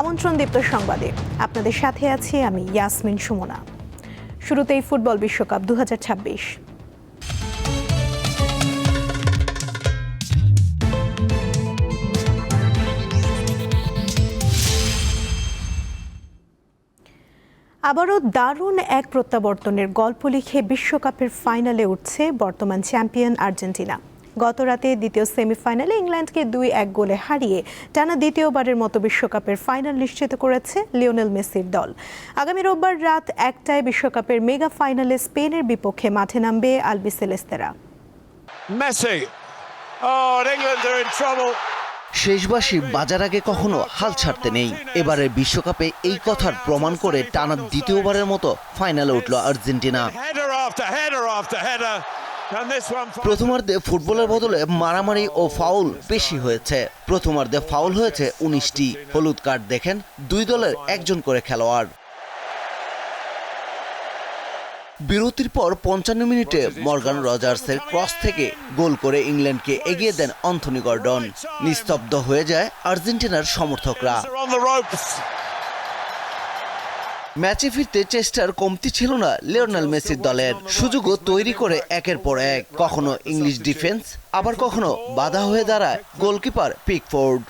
আমন্ত্রণ দীপ্ত সংবাদে আপনাদের সাথে আছি আমি ইয়াসমিন সুমনা। শুরুতেই ফুটবল বিশ্বকাপ 2026। আবারও দারুণ এক প্রত্যাবর্তনের গল্প লিখে বিশ্বকাপের ফাইনালে উঠছে বর্তমান চ্যাম্পিয়ন আর্জেন্টিনা। গতরাতে দ্বিতীয় সেমিফাইনালে ইংল্যান্ডকে 2-1 গোলে হারিয়ে টানা দ্বিতীয়বারের মতো বিশ্বকাপের ফাইনাল নিশ্চিত করেছে লিওনেল মেসির দল। আগামী রোববার রাত 1টায় বিশ্বকাপের মেগা ফাইনালে স্পেনের বিপক্ষে মাঠে নামবে আলবিসেলেস্তেরা। Messi, oh, England are in trouble. শেষবাসী বাজার আগে কখনো হাল ছাড়তে নেই। এবারের বিশ্বকাপে এই কথার প্রমাণ করে টানা দ্বিতীয়বারের মতো ফাইনালে উঠল আর্জেন্টিনা। প্রথমার্ধে ফুটবলের বদলে মারামারি ও ফাউল বেশি হয়েছে। প্রথমার্ধে ফাউল হয়েছে 19টি। হলুদ কার্ড দেখেন দুই দলের একজন করে খেলোয়াড়। বিরতির পর 55 মিনিটে মর্গান রজার্সের ক্রস থেকে গোল করে ইংল্যান্ডকে এগিয়ে দেন অ্যান্থনি গর্ডন। নিস্তব্ধ হয়ে যায় আর্জেন্টিনার সমর্থকরা। ম্যাচে ফিরতে চেষ্টার কমতি ছিল না লিওনেল মেসির দলের। সুযোগও তৈরি করে একের পর এক, কখনো ইংলিশ ডিফেন্স, আবার কখনো বাধা হয়ে দাঁড়ায় গোলকিপার পিকফোর্ড।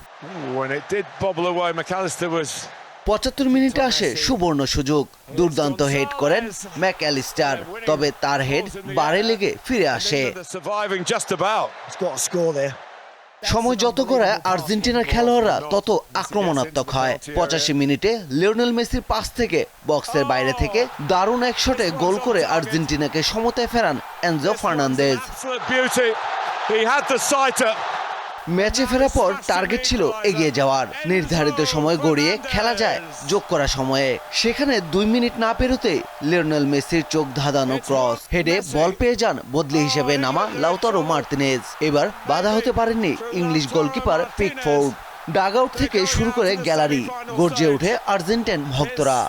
75 মিনিটে আসে সুবর্ণ সুযোগ। দুর্দান্ত হেড করেন ম্যাকঅ্যালিস্টার, তবে তার হেড বারে লেগে ফিরে আসে। সময় যত গড়ায় আর্জেন্টিনার খেলোয়াড়রা তত আক্রমণাত্মক হয়। 85 মিনিটে লিওনেল মেসির পাস থেকে বক্সের বাইরে থেকে দারুণ এক শটে গোল করে আর্জেন্টিনাকে সমতায় ফেরান এনজো ফার্নান্দেজ। ম্যাচে ফেরার পর টার্গেট ছিল এগিয়ে যাওয়ার। নির্ধারিত সময় গড়িয়ে খেলা যায় যোগ করা সময়ে। সেখানে 2 মিনিট না পেরোতে লিওনেল মেসির চোখ ধাঁধানো ক্রস হেডে বল পেয়ে যান বদলি হিসেবে নামা লাউতারো মার্তিনেজ। এবার বাধা হতে পারেননি English goalkeeper Pickford. Dug out থেকে শুরু করে গ্যালারি গর্জে ওঠে আর্জেন্টাইন ভক্তরা।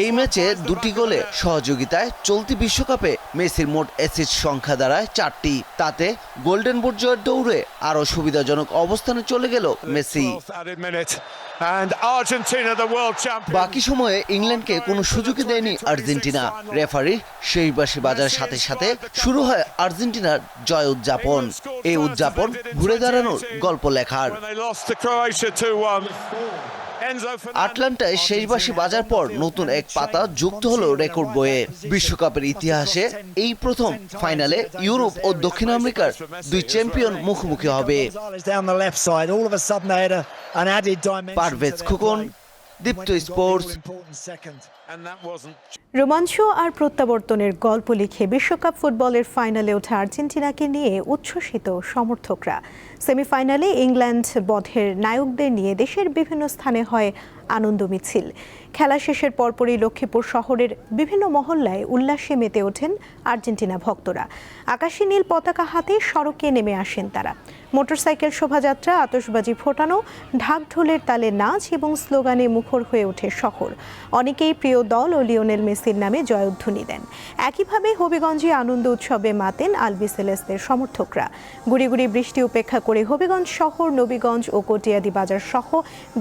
এই ম্যাচে 2টি গোলে সহযোগিতায় চলতি বিশ্বকাপে মেসির মোট অ্যাসিস্ট সংখ্যা দাঁড়ায় 4টি। তাতে গোল্ডেন বুট জয়ের দৌড়ে আরও সুবিধাজনক অবস্থানে চলে গেল মেসি। বাকি সময়ে ইংল্যান্ডকে কোনো সুযোগই দেয়নি আর্জেন্টিনা। রেফারি শেষবাসী বাজার সাথে সাথে শুরু হয় আর্জেন্টিনার জয় উদযাপন। এই উদযাপন ঘুরে দাঁড়ানোর গল্প লেখার। আটলান্টায় শেষবাসী বাজার পর নতুন এক পাতা যুক্ত হলো রেকর্ড বইয়ে। বিশ্বকাপের ইতিহাসে এই প্রথম ফাইনালে ইউরোপ ও দক্ষিণ আমেরিকার 2 চ্যাম্পিয়ন মুখোমুখি হবে। পারভেজ খোকন, দীপ্ত স্পোর্টস। রোমাঞ্চ আর প্রত্যাবর্তনের গল্প লিখে বিশ্বকাপ ফুটবলের ফাইনালে ওঠা আর্জেন্টিনাকে নিয়ে উচ্ছ্বসিত সমর্থকরা। সেমিফাইনালে ইংল্যান্ড বধের নায়কদের নিয়ে দেশের বিভিন্ন স্থানে হয় আনন্দ মিছিল। খেলা শেষের পরপরই লক্ষ্মীপুর শহরের বিভিন্ন মহল্লায় উল্লাসে মেতে ওঠেন আর্জেন্টিনা ভক্তরা। আকাশী নীল পতাকা হাতে সড়কে নেমে আসেন তারা। মোটরসাইকেল শোভাযাত্রা, আতশবাজি ফোটানো, ঢাক ঢোলের তালে নাচ এবং স্লোগানে মুখর হয়ে ওঠে শহর। অনেকেই প্রিয় দল ও লিওনেল মেসির নামে জয়ধ্বনি দেন। একইভাবে হবিগঞ্জে আনন্দ উৎসবে মাতেন আলবিসেলেস্তের সমর্থকরা। গুড়ি গুড়ি বৃষ্টি উপেক্ষা করে হবিগঞ্জ শহর, নবীগঞ্জ ও কটিয়াদি বাজার সহ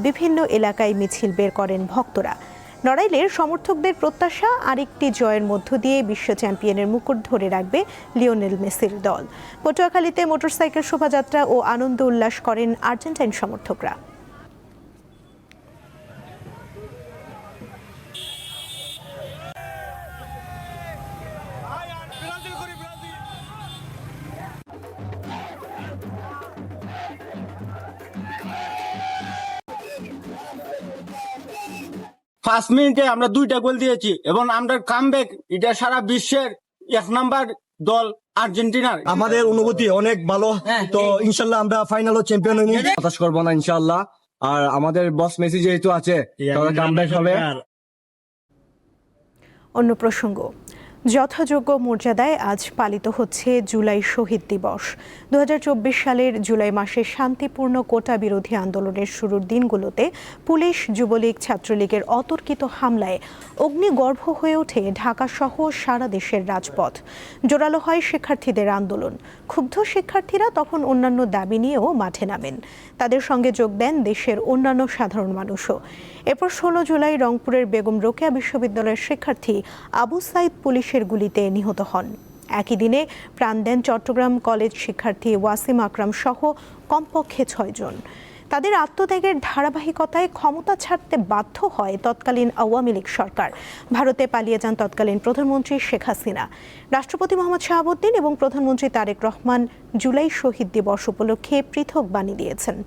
বিভিন্ন এলাকায় মিছিল বের করেন ভক্তরা। নড়াইলের সমর্থকদের প্রত্যাশা আরেকটি জয়ের মধ্য দিয়ে বিশ্ব চ্যাম্পিয়নের মুকুট ধরে রাখবে লিওনেল মেসির দল। পটুয়াখালীতে মোটরসাইকেল শোভাযাত্রা ও আনন্দ উল্লাস করেন আর্জেন্টাইন সমর্থকরা। ফার্স্ট মিনিটে আমরা 2টা গোল দিয়েছি এবং আমরা কামব্যাক, এটা সারা বিশ্বের 1 নাম্বার দল আর্জেন্টিনার। আমাদের অনুভূতি অনেক ভালো। তো ইনশাল্লাহ আমরা ফাইনালও চ্যাম্পিয়ন হই, হতাশ করবো না ইনশাল্লাহ। আর আমাদের বস মেসি যেহেতু আছে, কামব্যাক হবে। অন্য প্রসঙ্গ, যথাযোগ্য মর্যাদায় আজ পালিত হচ্ছে জুলাই শহীদ দিবস। 2024 সালের জুলাই মাসে শান্তিপূর্ণ কোটা বিরোধী আন্দোলনের শুরুর দিনগুলোতে পুলিশ, যুবলীগ, ছাত্রলীগের অতর্কিত হামলায় অগ্নিগর্ভ হয়ে ওঠে ঢাকাসহ সারা দেশের রাজপথ। জোরালো হয় শিক্ষার্থীদের আন্দোলন। ক্ষুব্ধ শিক্ষার্থীরা তখন অন্যান্য দাবি নিয়েও মাঠে নামেন। তাদের সঙ্গে যোগ দেন দেশের অন্যান্য সাধারণ মানুষও। এরপর 16 জুলাই রংপুরের বেগম রোকেয়া বিশ্ববিদ্যালয়ের শিক্ষার্থী আবু সাইদ পুলিশের গুলিতে নিহত হন। একই দিনে প্রাণ দেন চট্টগ্রাম কলেজ শিক্ষার্থী ওয়াসিম আকরাম সহ কমপক্ষে 6 জন। তাদের আত্মত্যাগের ধারাবাহিকতায় ক্ষমতা ছাড়তে বাধ্য হয় তৎকালীন আওয়ামী লীগ সরকার। ভারতে পালিয়ে যান তৎকালীন প্রধানমন্ত্রী শেখ হাসিনা। রাষ্ট্রপতি মোহাম্মদ শাহাবুদ্দিন এবং প্রধানমন্ত্রী তারেক রহমান জুলাই শহীদ দিবস উপলক্ষে পৃথক বাণী দিয়েছেন।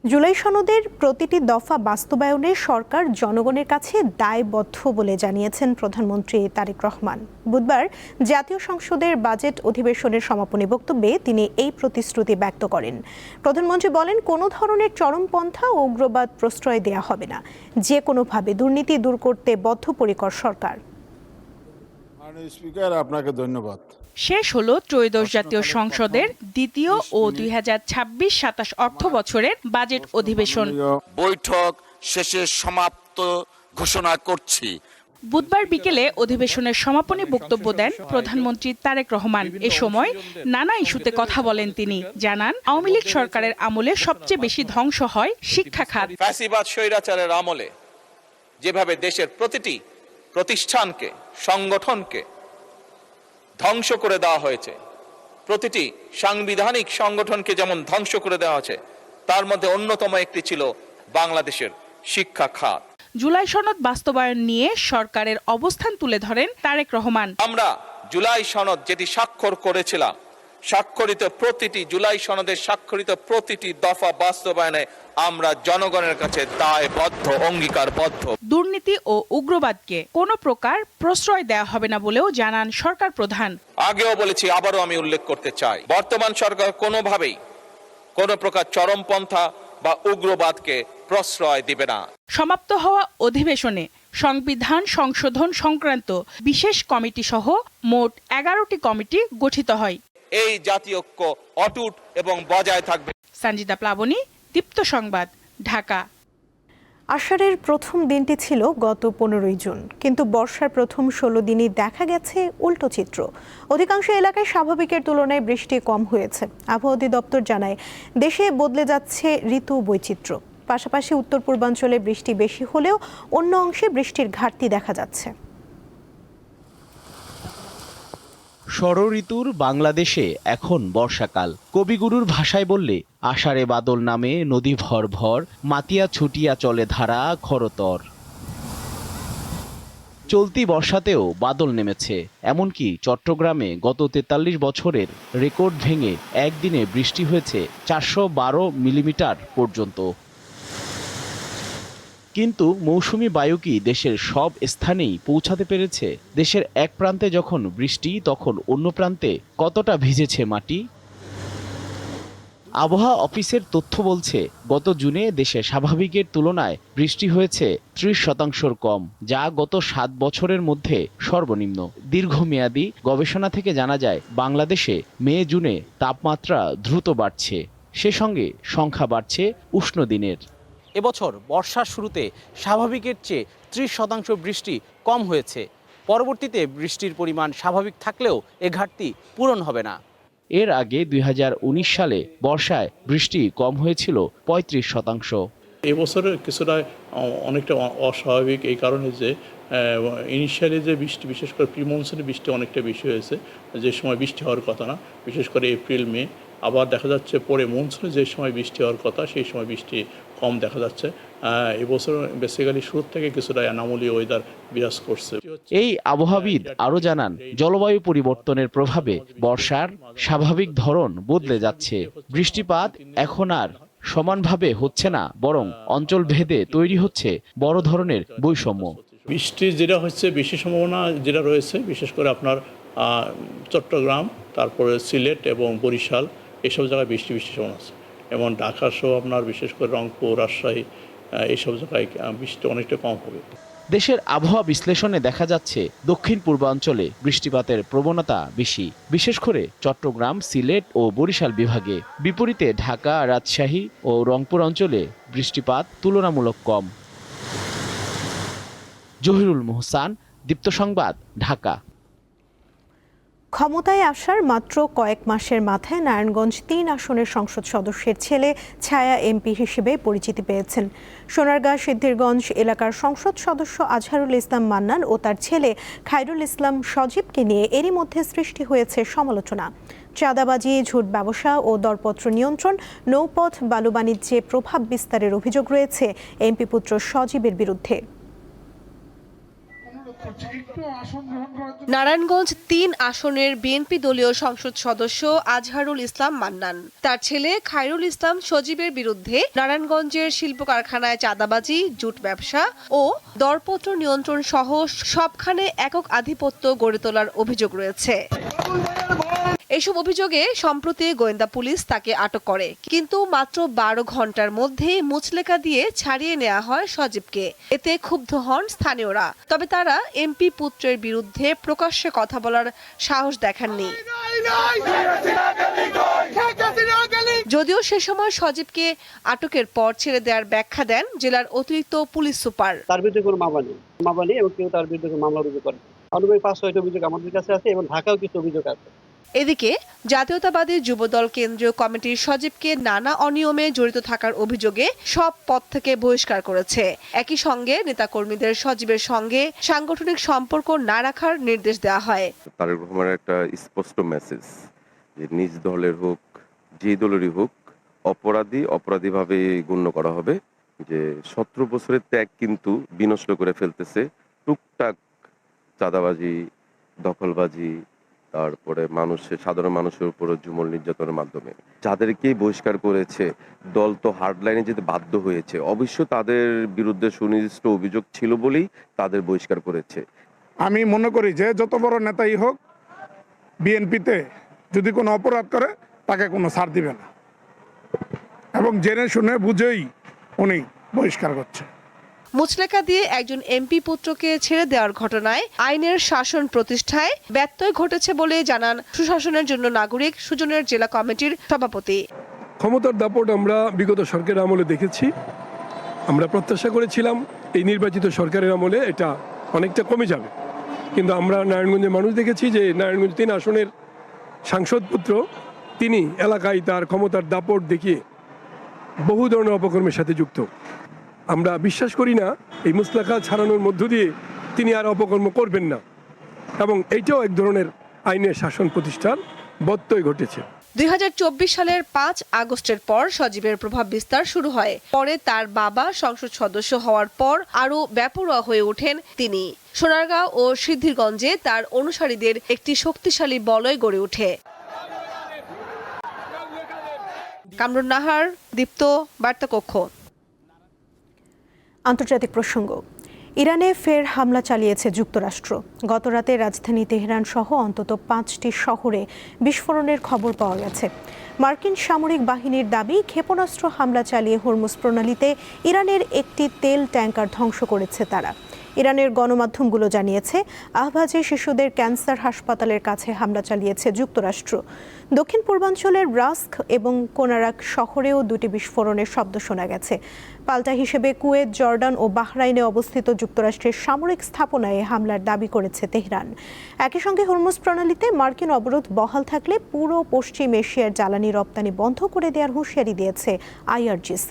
জুলাই সনদের প্রতিটি দফা বাস্তবায়নে সরকার জনগণের কাছে দায়বদ্ধ বলে জানিয়েছেন প্রধানমন্ত্রী তারেক রহমান। বুধবার জাতীয় সংসদের বাজেট অধিবেশনের সমাপনী বক্তব্যে তিনি এই প্রতিশ্রুতি ব্যক্ত করেন। প্রধানমন্ত্রী বলেন, কোনো ধরনের চরমপন্থা ও উগ্রবাদ প্রশ্রয় দেয়া হবে না। যে কোনোভাবে দুর্নীতি দূর করতে বদ্ধপরিকর সরকার। স্পিকার, আপনাকে ধন্যবাদ। শেষ হলো ত্রয়োদশ জাতীয় সংসদের দ্বিতীয় ও 2026-27 অর্থ বছরের বাজেট অধিবেশন। বৈঠক শেষে সমাপ্ত ঘোষণা করছি। বুধবার বিকেলে অধিবেশনের সমাপনী বক্তব্য দেন প্রধানমন্ত্রী তারেক রহমান। এ সময় নানা ইস্যুতে কথা বলেন তিনি। জানান, আওয়ামী লীগ সরকারের আমলে সবচেয়ে বেশি ধ্বংস হয় শিক্ষা খাত। ফ্যাসিবাদ স্বৈরাচারের আমলে যেভাবে দেশের প্রতিটি প্রতিষ্ঠানকে, সংগঠনকে ধ্বংস করে দেওয়া হয়েছে, প্রতিটি সাংবিধানিক সংগঠনকে যেমন ধ্বংস করে দেওয়া হয়েছে, তার মধ্যে অন্যতম একটি ছিল বাংলাদেশের শিক্ষা খাত। জুলাই সনদ বাস্তবায়ন নিয়ে সরকারের অবস্থান তুলে ধরেন তারেক রহমান। আমরা জুলাই সনদ যেটি স্বাক্ষর করেছিলাম, জুলাই সনদের স্বাক্ষরিত প্রতিটি দফা বাস্তবায়নে আমরা জনগণের কাছে দায়বদ্ধ, অঙ্গীকারবদ্ধ। দুর্নীতি ও উগ্রবাদকে কোনো প্রকার প্রশ্রয় দেওয়া হবে না বলেও জানান সরকার প্রধান। আগেও বলেছি, আবারও আমি উল্লেখ করতে চাই, বর্তমান সরকার কোনোভাবেই কোনো প্রকার চরমপন্থা বা উগ্রবাদকে প্রশ্রয় দিবে না। সমাপ্ত হওয়া অধিবেশনে সংবিধান সংশোধন সংক্রান্ত বিশেষ কমিটি সহ মোট 11টি কমিটি গঠিত হয়। এই জাতীয় ঐক্য অটুট এবং বজায় থাকবে। সঞ্জিদা প্লাবনী, দীপ্ত সংবাদ, ঢাকা। আষাঢ়ের প্রথম দিনটি ছিল গত 15ই জুন, কিন্তু বর্ষার প্রথম 16 দিনই দেখা গেছে উল্টো চিত্র। অধিকাংশ এলাকায় স্বাভাবিকের তুলনায় বৃষ্টি কম হয়েছে। আবহাওয়া অধিদপ্তর জানায়, দেশে বদলে যাচ্ছে ঋতু বৈচিত্র্য। পাশাপাশি উত্তর পূর্বাঞ্চলে বৃষ্টি বেশি হলেও অন্য অংশে বৃষ্টির ঘাটতি দেখা যাচ্ছে। ষড়ঋতুর বাংলাদেশে এখন বর্ষাকাল। কবিগুরুর ভাষায় বললে, আষাঢ়ে বাদল নামে নদী ভর ভর, মাতিয়া ছুটিয়া চলে ধারা খরতর। চলতি বর্ষাতেও বাদল নেমেছে। এমনকি চট্টগ্রামে গত 43 বছরের রেকর্ড ভেঙে একদিনে বৃষ্টি হয়েছে 412 মিলিমিটার পর্যন্ত। কিন্তু মৌসুমি বায়ু কি দেশের সব স্থানেই পৌঁছাতে পেরেছে? দেশের এক প্রান্তে যখন বৃষ্টি, তখন অন্য প্রান্তে কতটা ভিজেছে মাটি? আবহাওয়া অফিসের তথ্য বলছে, গত জুনে দেশে স্বাভাবিকের তুলনায় বৃষ্টি হয়েছে 30% কম, যা গত 7 বছরের মধ্যে সর্বনিম্ন। দীর্ঘমেয়াদী গবেষণা থেকে জানা যায়, বাংলাদেশে মে জুনে তাপমাত্রা দ্রুত বাড়ছে, সে সঙ্গে সংখ্যা বাড়ছে উষ্ণ দিনের। এবছর বর্ষার শুরুতে স্বাভাবিকের চেয়ে 30% বৃষ্টি কম হয়েছে। পরবর্তীতে বৃষ্টির পরিমাণ স্বাভাবিক থাকলেও এ ঘাটতি পূরণ হবে না। এর আগে 2019 সালে বর্ষায় বৃষ্টি কম হয়েছিল 35%। এবছর কিছুটা অনেকটা অস্বাভাবিক এই কারণে যে ইনিশিয়ালি যে বৃষ্টি, বিশেষ করে প্রি মনসুনে বৃষ্টি অনেকটা বেশি হয়েছে, যে সময় বৃষ্টি হওয়ার কথা না, বিশেষ করে এপ্রিল মে। আবার দেখা যাচ্ছে পরে মনসুনে যে সময় বৃষ্টি হওয়ার কথা, সেই সময় বৃষ্টি কম দেখা যাচ্ছে। এবছর বেসিক্যালি শুরু থেকে কিছুটা অ্যানোমালি ওয়েদার বিরাজ করছে। এই আবহাওয়াবিদ আরও জানান, জলবায়ু পরিবর্তনের প্রভাবে বর্ষার স্বাভাবিক ধরন বদলে যাচ্ছে। বৃষ্টিপাত এখন আর সমানভাবে হচ্ছে না, বরং অঞ্চল ভেদে তৈরি হচ্ছে বড় ধরনের বৈষম্য। বৃষ্টি যেটা হচ্ছে, বেশি সম্ভাবনা যেটা রয়েছে, বিশেষ করে আপনার চট্টগ্রাম, তারপরে সিলেট এবং বরিশাল, এসব জায়গায় বৃষ্টি সম্ভাবনা আছে। এবং ঢাকা সহ আপনার বিশেষ করে রংপুর, রাজশাহী এইসব জায়গায় বৃষ্টি অনেকটা কম হবে। দেশের আবহাওয়া বিশ্লেষণে দেখা যাচ্ছে দক্ষিণ পূর্বাঞ্চলে বৃষ্টিপাতের প্রবণতা বেশি, বিশেষ করে চট্টগ্রাম, সিলেট ও বরিশাল বিভাগে। বিপরীতে ঢাকা, রাজশাহী ও রংপুর অঞ্চলে বৃষ্টিপাত তুলনামূলক কম। জহিরুল মোহসান, দীপ্ত সংবাদ, ঢাকা। ক্ষমতায় আসার মাত্র কয়েক মাসের মাথায় নারায়ণগঞ্জ ৩ আসনের সংসদ সদস্যের ছেলে ছায়া এমপি হিসেবে পরিচিতি পেয়েছেন। সোনারগাঁ সিদ্ধিরগঞ্জ এলাকার সংসদ সদস্য আজহারুল ইসলাম মান্নান ও তার ছেলে খায়রুল ইসলাম সজীবকে নিয়ে এরই মধ্যে সৃষ্টি হয়েছে সমালোচনা। চাঁদাবাজি, ঝুট ব্যবসা ও দরপত্র নিয়ন্ত্রণ, নৌপথ বালু বাণিজ্যে প্রভাব বিস্তারের অভিযোগ রয়েছে এমপি পুত্র সজীবের বিরুদ্ধে। নারায়ণগঞ্জ ৩ আসনের বিএনপি দলীয় সংসদ সদস্য আজহারুল ইসলাম মান্নান তার ছেলে খায়রুল ইসলাম সজীবের বিরুদ্ধে নারায়ণগঞ্জের শিল্প কারখানায় চাঁদাবাজি, জুট ব্যবসা ও দরপত্র নিয়ন্ত্রণ সহ সবখানে একক আধিপত্য গড়ে তোলার অভিযোগ রয়েছে। এসব অভিযোগে সম্প্রতি গোয়েন্দা পুলিশ তাকে আটক করে, কিন্তু মাত্র ১২ ঘন্টার মধ্যেই মুচলেকা দিয়ে ছাড়িয়ে নেওয়া হয় সজীবকে। এতে ক্ষুব্ধ হন স্থানীয়রা, তবে তারা এমপি পুত্রের বিরুদ্ধে প্রকাশ্যে কথা বলার সাহস দেখাননি। যদিও সে সময় সজীবকে আটকের পর ছেড়ে দেওয়ার ব্যাখ্যা দেন জেলার অতিরিক্ত পুলিশ সুপার। তার বিরুদ্ধে কোনো মামলা নেই এবং কেউ তার বিরুদ্ধে কোনো মামলা রুজু করে। আনুমানিক ৫-৬টি অভিযোগ আমাদের কাছে আছে এবং ঢাকাও কিছু অভিযোগ আছে। এদিকে জাতীয়তাবাদী যুবদল কেন্দ্রীয় কমিটির সজীবকে নানা অনিয়মে জড়িত থাকার অভিযোগে সব পদ থেকে বহিষ্কার করেছে। একই সঙ্গে নেতাকর্মীদের সজীবের সঙ্গে সাংগঠনিক সম্পর্ক না রাখার নির্দেশ দেওয়া হয়। তারেক রহমানের একটা স্পষ্ট মেসেজ যে নিজ দলের হোক, যে দলেরই হোক, অপরাধীভাবে গণ্য করা হবে। যে ১৭ বছরের ত্যাগ কিন্তু বিনষ্ট করে ফেলতেছে টুকটাক চাঁদাবাজি, দখলবাজি, তারপরে সাধারণ মানুষের উপর জুমল নির্যাতনের মাধ্যমে যাদেরকেই বহিষ্কার করেছে। দল তো হার্ডলাইনে যেতে বাধ্য হয়েছে, অবশ্য তাদের বিরুদ্ধে সুনির্দিষ্ট অভিযোগ ছিল বলেই তাদের বহিষ্কার করেছে। আমি মনে করি যে যত বড় নেতাই হোক, বিএনপিতে যদি কোনো অপরাধ করে তাকে কোনো ছাড় দিবে না এবং জেনে শুনে বুঝেই উনি বহিষ্কার করছে। মুচলেকা দিয়ে একজন এমপি পুত্রকে ছেড়ে দেওয়ার ঘটনায় আইনের শাসন প্রতিষ্ঠায় ব্যত্যয় ঘটেছে বলে জানান সুশাসনের জন্য নাগরিক সুজনের জেলা কমিটির সভাপতি। ক্ষমতার দাপট আমরা বিগত সরকারের আমলে দেখেছি। আমরা প্রত্যাশা করেছিলাম এই নির্বাচিত সরকারের আমলে এটা অনেকটা কমে যাবে, কিন্তু আমরা নারায়ণগঞ্জের মানুষ দেখেছি যে নারায়ণগঞ্জ ৩ আসনের সাংসদ পুত্র তিনি এলাকায় তার ক্ষমতার দাপট দেখিয়ে বহু ধরনের অপকর্মের সাথে যুক্ত। আমরা বিশ্বাস করি না এই মুচলেকা ছাড়ানোর মধ্য দিয়ে তিনি আর অপকর্ম করবেন না, এবং এইটাও এক ধরনের আইনের শাসন প্রতিষ্ঠার ব্যত্যয় ঘটেছে। ২০২৪ সালের ৫ আগস্টের পর সজীবের প্রভাব বিস্তার শুরু হয়। পরে তার বাবা সংসদ সদস্য হওয়ার পর আরও বেপরোয়া হয়ে ওঠেন তিনি। সোনারগাঁও ও সিদ্ধিরগঞ্জে তার অনুসারীদের একটি শক্তিশালী বলয় গড়ে ওঠে। কামরুন নাহার, দীপ্ত, বার্তা কক্ষ। আন্তর্জাতিক প্রসঙ্গ। ইরানে ফের হামলা চালিয়েছে যুক্তরাষ্ট্র। গতরাতে রাজধানী তেহরান সহ অন্তত ৫টি শহরে বিস্ফোরণের খবর পাওয়া গেছে। মার্কিন সামরিক বাহিনীর দাবি, ক্ষেপণাস্ত্র হামলা চালিয়ে হরমুজ প্রণালীতে ইরানের একটি তেল ট্যাঙ্কার ধ্বংস করেছে তারা। ইরানের গণমাধ্যমগুলো জানিয়েছে, আহভাজে শিশুদের ক্যান্সার হাসপাতালের কাছে হামলা চালিয়েছে যুক্তরাষ্ট্র। দক্ষিণ পূর্বাঞ্চলের রাস্ক এবং কোনারাক শহরেও 2টি বিস্ফোরণের শব্দ শোনা গেছে। পাল্টা হিসেবে কুয়েত, জর্ডান ও বাহরাইনে অবস্থিত যুক্তরাষ্ট্রের সামরিক স্থাপনায় হামলার দাবি করেছে তেহরান। একই সঙ্গে হরমুজ প্রণালীতে মার্কিন অবরোধ বহাল থাকলে পুরো পশ্চিম এশিয়ার জ্বালানি রপ্তানি বন্ধ করে দেওয়ার হুঁশিয়ারি দিয়েছে IRGC।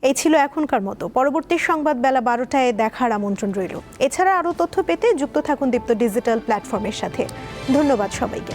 এই ছিল এখনকার মতো। পরবর্তী সংবাদ বেলা 12টায় দেখার আমন্ত্রণ রইল। এছাড়া আরও তথ্য পেতে যুক্ত থাকুন দীপ্ত ডিজিটাল প্ল্যাটফর্মের সাথে। ধন্যবাদ সবাইকে।